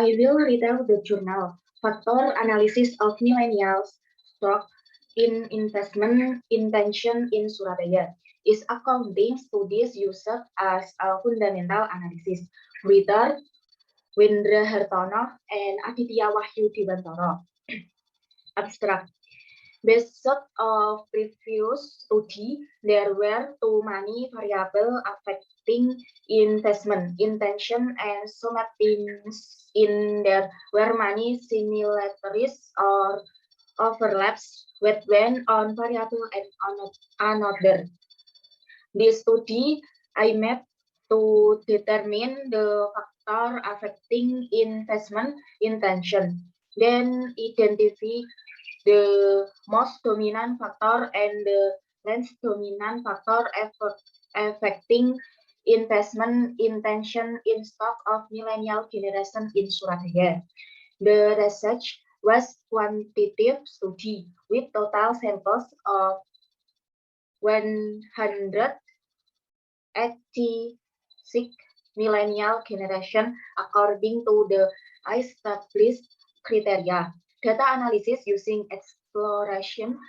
I will retell the journal Factor Analysis of Millennials Stock in Investment Intention in Surabaya is accounting studies used as a fundamental analysis. Writer Windra Hartono and Aditya Wahyu Dewantara. Abstract. Based on previous study, there were too many variables affecting investment intention and some things in there were many similarities or overlaps with one on variable and on another. This study I made to determine the factor affecting investment intention, then identify the most dominant factor and the least dominant factor affecting investment intention in stock of millennial generation in Surabaya. The research was quantitative study with total samples of 186 millennial generation according to the established criteria. Data analysis using exploration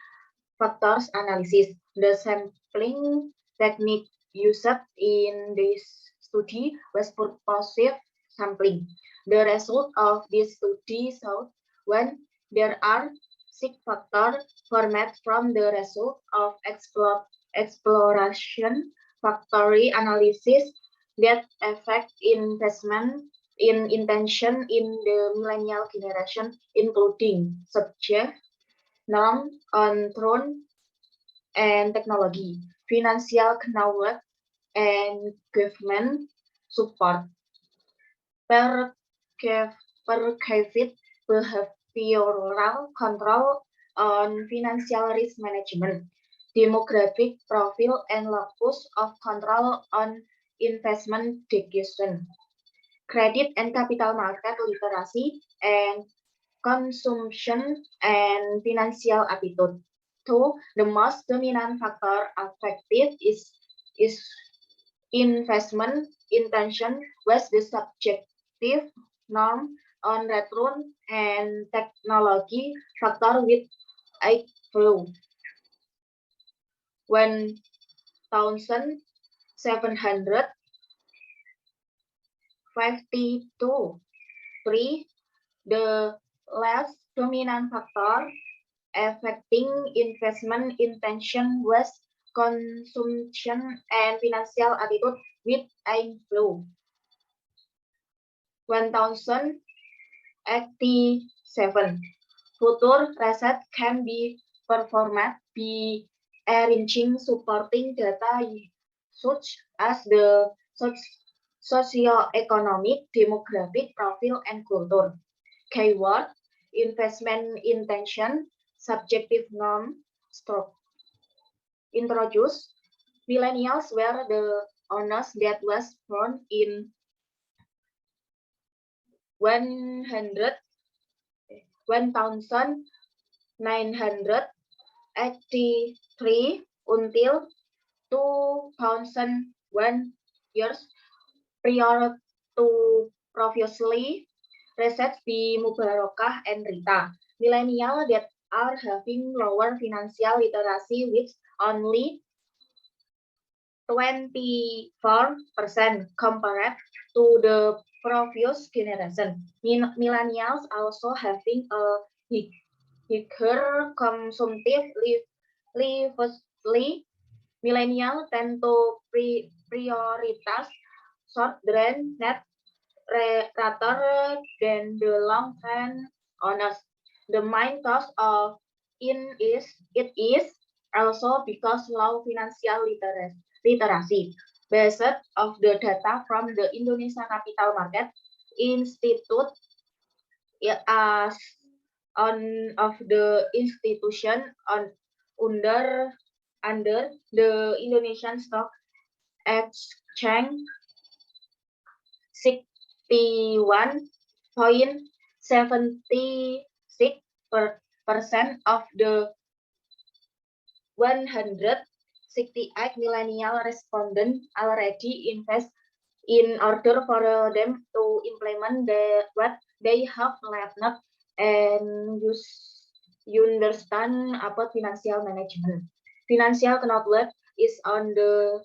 factors analysis. The sampling technique used in this study was purposive sampling. The result of this study showed when there are 6 factors formed from the result of exploration factory analysis that affect investment in intention in the millennial generation, including subject, norm, control, and technology, financial knowledge, and government support. Perceived behavioral control on financial risk management, demographic profile, and locus of control on investment decision, credit and capital market literacy, and consumption and financial attitude. Two, the most dominant factor affected is investment intention was the subjective norm on return and technology factor with a flow. 1,752. 3. The less dominant factor affecting investment intention was consumption and financial attitude with inflow. 1,087. Future research can be performed by arranging supporting data such as the socio-economic, demographic profile, and culture. Keyword, investment intention, subjective norm, stroke. Introduce, millennials were the owners that was born in 1983 until 2001 years prior to previously research by Mubarakah and Rita. Millennials that are having lower financial literacy with only 24% compared to the previous generation. Millennials also having a higher consumptive lively. Millennials tend to prioritize short-term net rather than the long-term owners. The main cause of it is also because low financial literacy. Based of the data from the Indonesia Capital Market Institute as on of the institution under the Indonesian Stock Exchange 61.76% of the 168 millennial respondents already invest in order for them to implement what they have learned and you understand about financial management. Financial knowledge is on the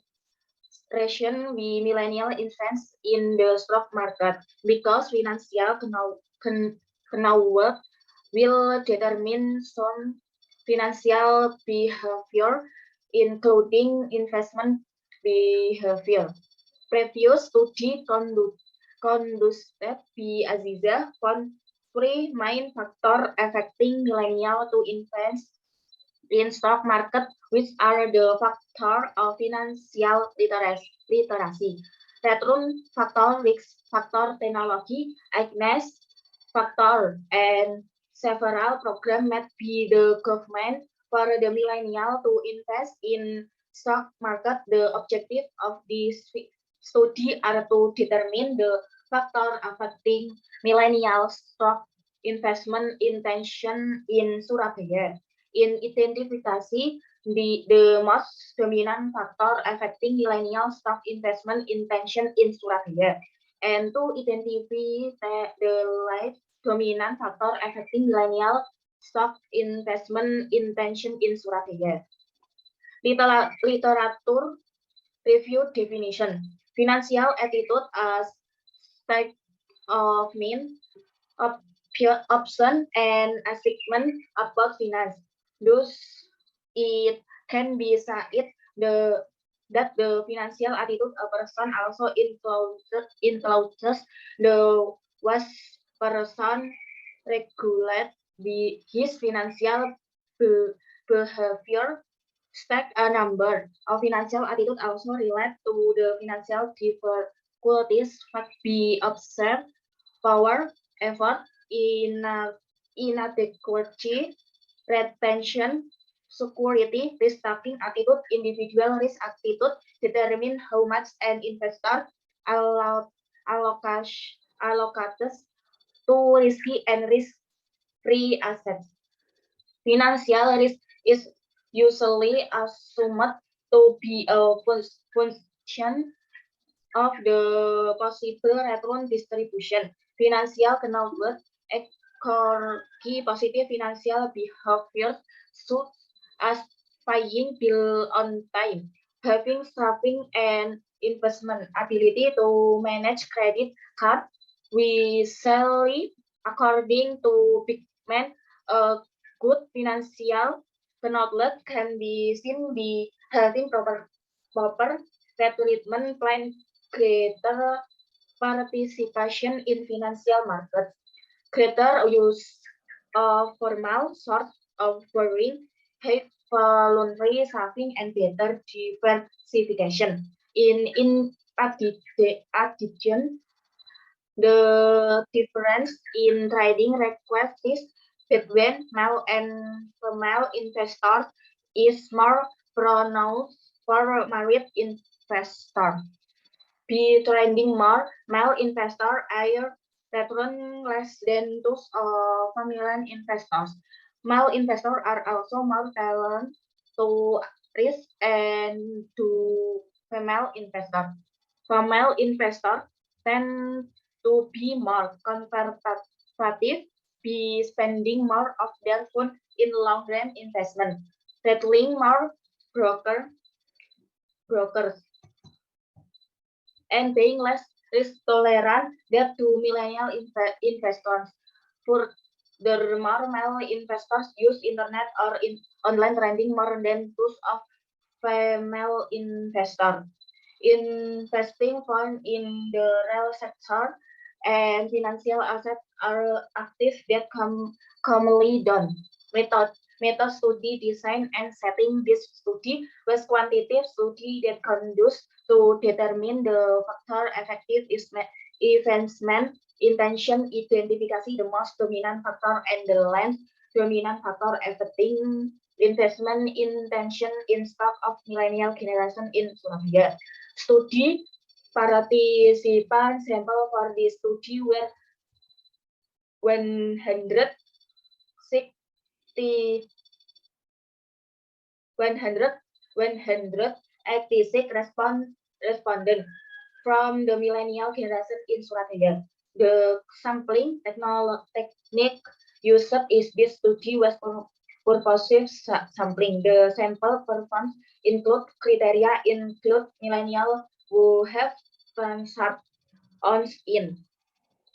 ration we millennial invest in the stock market because knowledge will determine some financial behavior, including investment behavior. Previous study conducted by Aziza found three main factors affecting millennial to invest in stock market, which are the factor of financial literacy, return factor, risk factor, technology, awareness factor, and several programs made by the government for the millennial to invest in stock market. The objective of this study are to determine the factor affecting millennial stock investment intention in Surabaya. In identifikasi the most dominant factor affecting millennial stock investment intention in Surabaya, and to identify the right dominant factor affecting millennial stock investment intention in Surabaya. Literature review definition. Financial attitude as state of mind, option, and assessment about finance. Thus, it can be said that the financial attitude a person also includes the was person regulate his financial behavior. Stack a number of financial attitude also relate to the financial difficulties fact be observed power, effort, inadequacy, retention, security, risk taking attitude, individual risk attitude, determine how much an investor allocates to risky and risk-free assets. Financial risk is usually assumed to be a function of the possible return distribution. Financial knowledge key positive financial behaviors such as paying bill on time, having saving and investment ability to manage credit card wisely according to Bigman. A good financial knowledge can be seen by having proper treatment plan, greater participation in financial markets, greater use of formal sort of borrowing, high voluntary saving, and better diversification. In addition, the difference in trading requests between male and female investors is more pronounced for married investors. By trading more, male investors are return less than those of female investors. Male investors are also more talented to risk and to female investors. Female investors tend to be more conservative, be spending more of their funds in long-term investment, settling more brokers, and being less risk tolerant than to millennial investors. Furthermore, male investors use internet or online trading more than those of female investors. Investing funds in the real sector and financial assets are activities that commonly done. Method study design and setting. This study was quantitative study that conducts to determine the factor effective investment intention identification, the most dominant factor, and the length dominant factor affecting investment intention in stock of millennial generation in Surabaya. Studi participant sample for this study were 160 186 respondents from the millennial generation in Surabaya. The sampling technique used is this study was purposive sampling. The sample performed include criteria include millennial who have transferred on in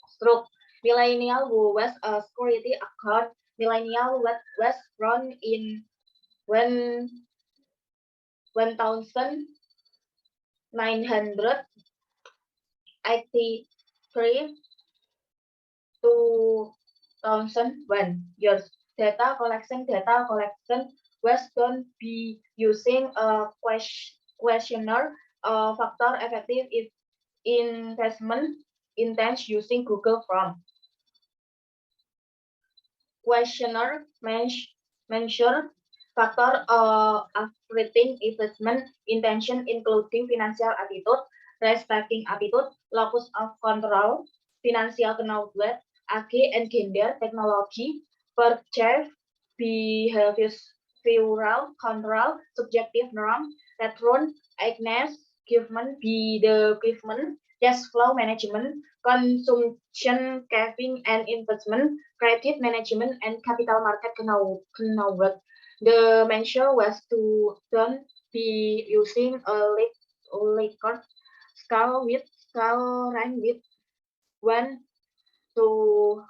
stroke, millennial who was a security account, millennial what was run in when 1983 2001 years. Data collection was done by using a questionnaire factor effective investment intense using Google Form. Questionnaire measure factor operating investment intention including financial attitude, risk-taking attitude, locus of control, financial knowledge, age and gender, technology, purchase, behavioral control, subjective norm, return, awareness, given be the given, cash flow management, consumption, saving and investment, credit management, and capital market knowledge. The measure was to done be using a Likert scale with scale rank with 1 to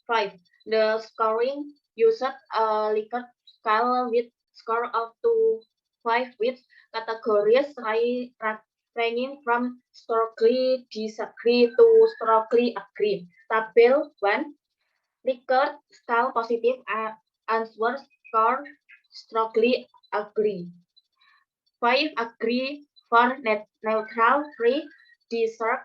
5. The scoring used a Likert scale with score up to 5 with categories ranging from strongly disagree to strongly agree. Tabel 1, Likert scale positive answer score strongly agree. 5 agree, 4 neutral, 3 disagree,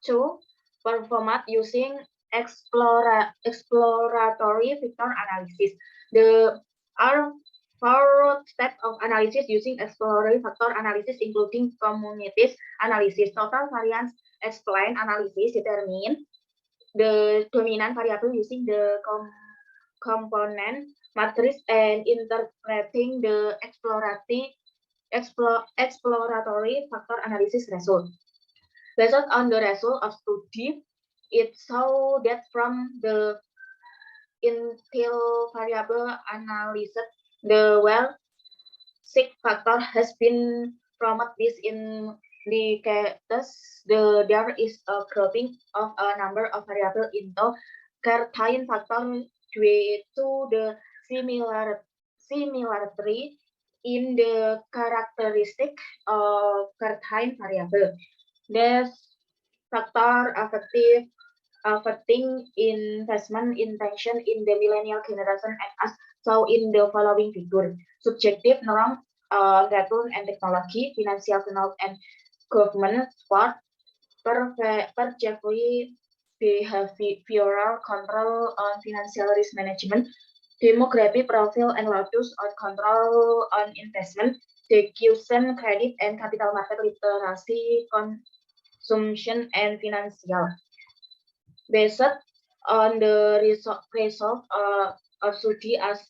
2 performed using exploratory factor analysis. The are four steps of analysis using exploratory factor analysis, including communities analysis. Total variance explain analysis determine the dominant variable using the component matrix and interpreting the exploratory factor analysis result. Based on the result of study, it show that from the initial variable analysis, the well-seek factor has been promoted. This indicates there is a grouping of a number of variables into certain factor due to the similarity in the characteristic of certain variable. This factor affecting investment intention in the millennial generation as shown in the following figure. Subjective norm, return and technology, financial knowledge and government support, perceptive behavioral control on financial risk management, demographic profile and locus on control on investment, execution, credit and capital market literacy, consumption and financial. Based on the result of study as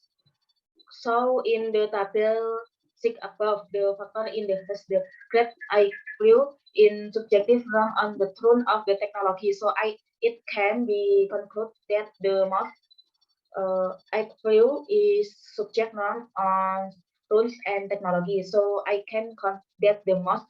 shown in the table 6 above, the factor indicates the great IQ in subjective norm on the throne of the technology. So it can be concluded that the most IQ is subject norm on tools and technology. So I can conclude that the most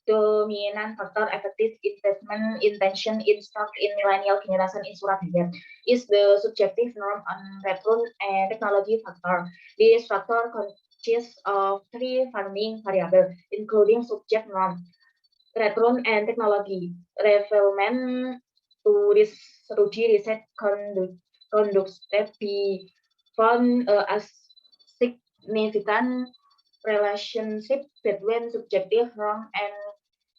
dominant factor effective investment intention in stock in millennial generation in Surabaya is the subjective norm on return and technology factor. This factor consists of 3 founding variables, including subject norm, return and technology. Refinement to this study research conducted be found as significant relationship between subjective norm and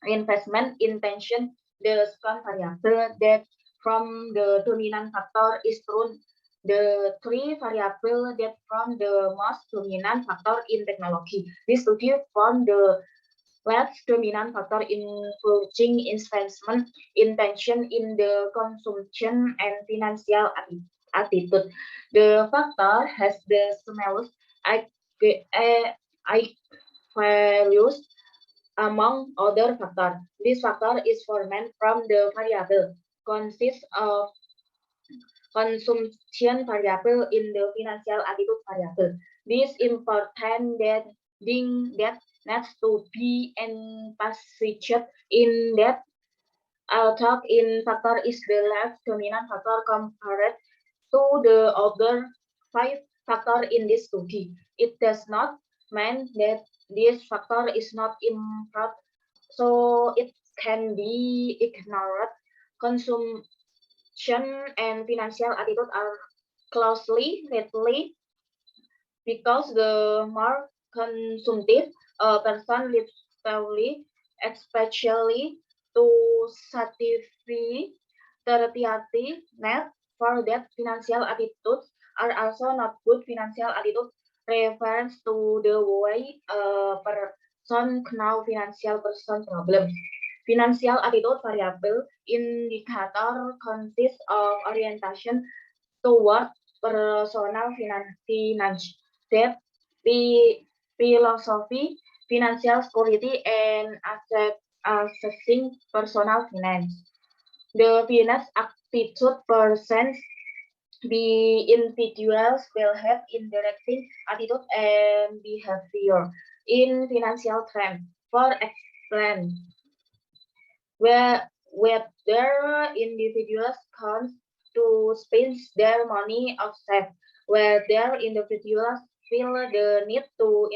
investment intention. The second variable that from the dominant factor is true. The 3 variables that from the most dominant factor in technology. This study found the less dominant factor influencing investment intention in the consumption and financial attitude. The factor has the smallest I values among other factors. This factor is formed from the variable consists of consumption variable in the financial attitude variable. This important that needs to be emphasized in that talk in factor is the less dominant factor compared to the other five factor in this study. It does not mean that this factor is not important, so it can be ignored. Consumption and financial attitude are closely related because the more consumptive a person lives slowly, especially to satisfy tertiary need for that financial attitudes are also not good. Financial attitude refers to the way a person know financial person problem. Financial attitude variable indicator consists of orientation toward personal finance, debt, philosophy, financial security, and assessing personal finance. The finance attitude presents the individuals will have in directing attitude and behavior in financial trend. For example, whether individuals come to spend their money or save, whether individuals feel the need to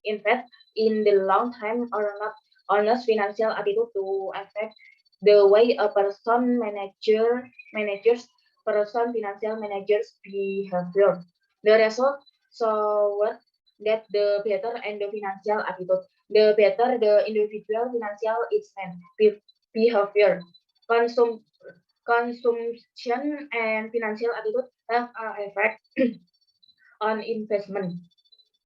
invest in the long term or not. Honest financial attitude to affect the way a person manages person financial managers behavior. The result showed that the better and the financial attitude, the better the individual financial is behavior. Consum Consumption and financial attitude have an effect on investment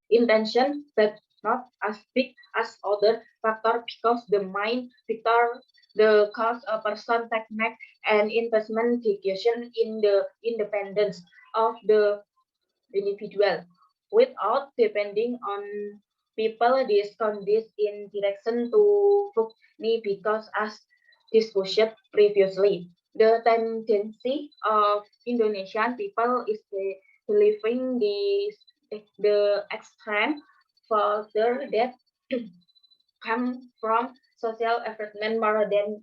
intention, but not as big as other factor because the main factor the cost a person take make an investment decision in the independence of the individual without depending on people. Discount this in direction to me because as discussed previously, the tendency of Indonesian people is believing the extreme further that come from social environment more than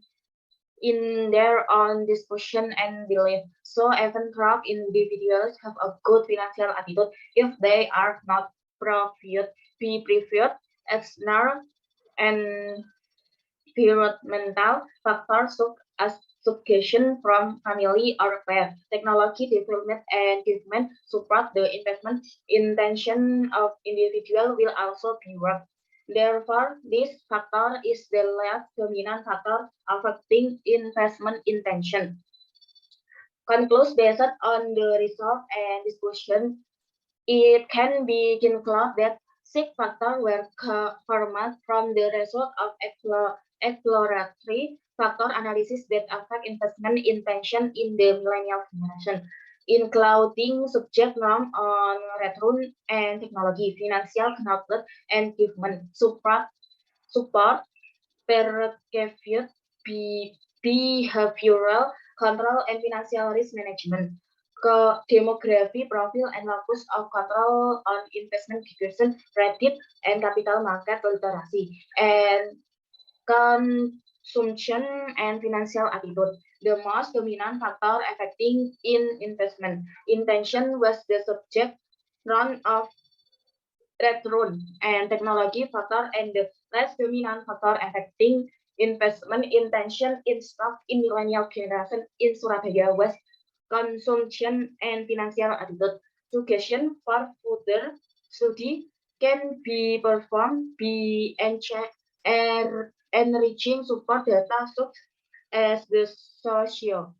in their own discussion and belief. So even though individuals have a good financial attitude, if they are not profit, be preferred external and environmental factors such as suggestion from family or peer, technology development and government support the investment intention of individual will also be worked. Therefore, this factor is the less dominant factor affecting investment intention. Concludes based on the result and discussion, it can be concluded that six factors were formed from the result of exploratory factor analysis that affect investment intention in the millennial generation, including subject norm on return and technology, financial knowledge and government support perceived behavioral control and financial risk management, demography profile and locus of control on investment decision, credit and capital market literacy, and consumption and financial attitude. The most dominant factor affecting in investment intention was the subject run of return and technology factor, and the less dominant factor affecting investment intention in stock in millennial generation in Surabaya was consumption and financial attitude. Suggestion for further study can be performed by enriching support data such as the socio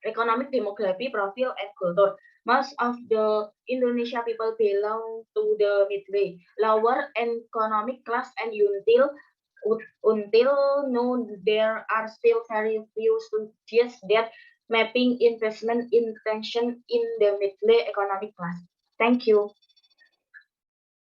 economic demography profile and culture. Most of the Indonesia people belong to the midway, lower economic class, and until now there are still very few studies that mapping investment intention in the midway economic class. Thank you.